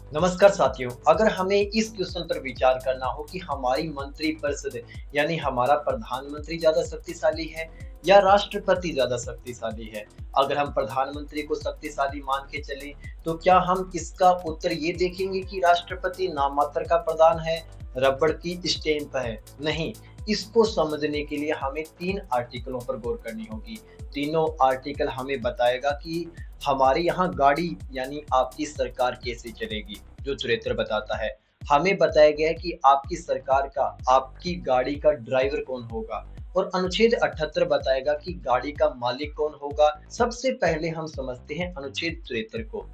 नमस्कार साथियों, अगर हमें इस क्वेश्चन पर विचार करना हो कि हमारी मंत्रिपरिषद यानी हमारा प्रधानमंत्री ज़्यादा शक्तिशाली है या राष्ट्रपति ज़्यादा शक्तिशाली है, अगर हम प्रधानमंत्री को शक्तिशाली मान के चलें, तो क्या हम इसका उत्तर ये देखेंगे कि राष्ट्रपति नाममात्र का प्रधान है, रबड़ की स्टैंप है? नहीं, इसको समझने के लिए हमें 3 आर्टिकलों पर गौर करनी होगी। तीनों आर्टिकल हमें बताएगा कि हमारे यहाँ गाड़ी यानी आपकी सरकार कैसे चलेगी, जो चरित्र बताता है। हमें बताया गया है कि आपकी सरकार का, आपकी गाड़ी का ड्राइवर कौन होगा और अनुच्छेद 78 बताएगा कि गाड़ी का मालिक कौन होगा। सबसे पहले हम समझते हैं अनुच्छेद 73 को।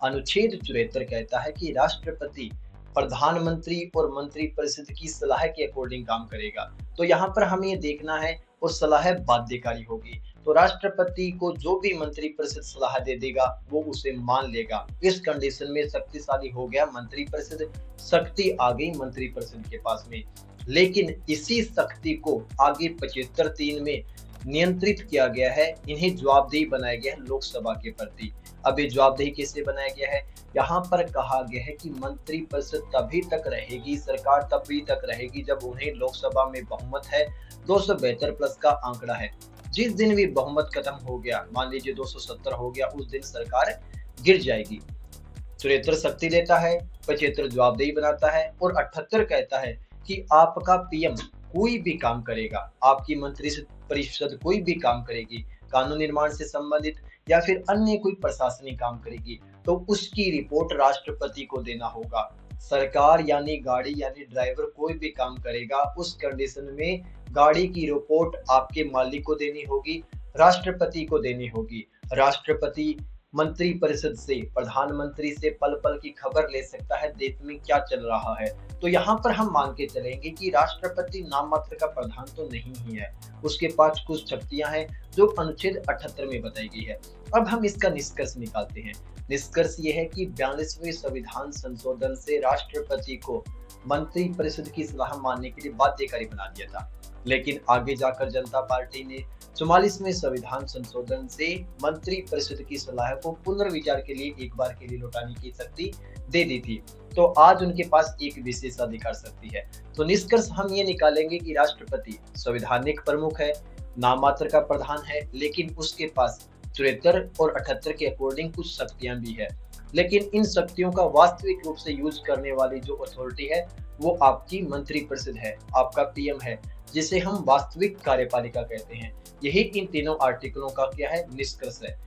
अनुच्छेद 73 कहता है कि राष्ट्रपति प्रधानमंत्री और मंत्रिपरिषद की सलाह के अकॉर्डिंग काम करेगा। तो यहाँ पर हमें ये देखना है और सलाह बाध्यकारी होगी। तो राष्ट्रपति को जो भी मंत्रिपरिषद सलाह दे देगा वो उसे मान लेगा। इस कंडीशन में शक्तिशाली हो गया मंत्रिपरिषद, शक्ति आ गई मंत्रिपरिषद के पास में। लेकिन इसी शक्ति को आगे 75(3) में नियंत्रित किया गया है, इन्हें जवाबदेही बनाया गया है लोकसभा के प्रति। अब ये जवाबदेही कैसे बनाया गया है? यहाँ पर कहा गया है कि मंत्रिपरिषद तभी तक रहेगी, सरकार तभी तक रहेगी जब उन्हें लोकसभा में बहुमत है, 272 प्लस का आंकड़ा है। जिस दिन भी बहुमत खत्म हो गया, मान लीजिए 270 हो गया, उस दिन सरकार गिर जाएगी। 73 शक्ति देता है, 75 जवाबदेही बनाता है और 78 कहता है कि आपका पीएम कोई भी काम करेगा, आपकी मंत्रिपरिषद कोई भी काम करेगी, कानून निर्माण से संबंधित या फिर अन्य कोई प्रशासनिक काम करेगी, तो उसकी रिपोर्ट राष्ट्रपति को देना होगा। सरकार यानी गाड़ी यानी ड्राइवर कोई भी काम करेगा, उस कंडीशन में गाड़ी की रिपोर्ट आपके मालिक को देनी होगी, राष्ट्रपति को देनी होगी। राष्ट्रपति मंत्रिपरिषद से, प्रधानमंत्री से पल-पल की खबर ले सकता है, देश में क्या चल रहा है। तो यहाँ पर हम मान के चलेंगे कि राष्ट्रपति नाममात्र का प्रधान तो नहीं ही है, उसके पास कुछ शक्तियाँ हैं जो अनुच्छेद 78 में बताई गई है। अब हम इसका निष्कर्ष निकालते हैं। निष्कर्ष ये है कि 42वें संविधान संशोधन से राष्ट्रपति को मंत्रिपरिषद की सलाह मानने के लिए बाध्यकारी बना दिया था। लेकिन आगे जाकर जनता पार्टी ने 44वें संविधान संशोधन से मंत्रिपरिषद की सलाह को पुनर्विचार के लिए एक बार के लिए लौटाने की शक्ति दे दी थी। तो आज उनके पास एक विशेषाधिकार शक्ति है। तो निष्कर्ष हम ये निकालेंगे कि राष्ट्रपति संवैधानिक प्रमुख है, नाममात्र का प्रधान है, लेकिन उसके पास 73 और 78 के अकॉर्डिंग कुछ शक्तियां भी है। लेकिन इन शक्तियों का वास्तविक रूप से यूज करने वाली जो अथॉरिटी है वो आपकी मंत्रिपरिषद है, आपका पीएम है, जिसे हम वास्तविक कार्यपालिका कहते हैं। यही इन तीनों आर्टिकलों का क्या है, निष्कर्ष है।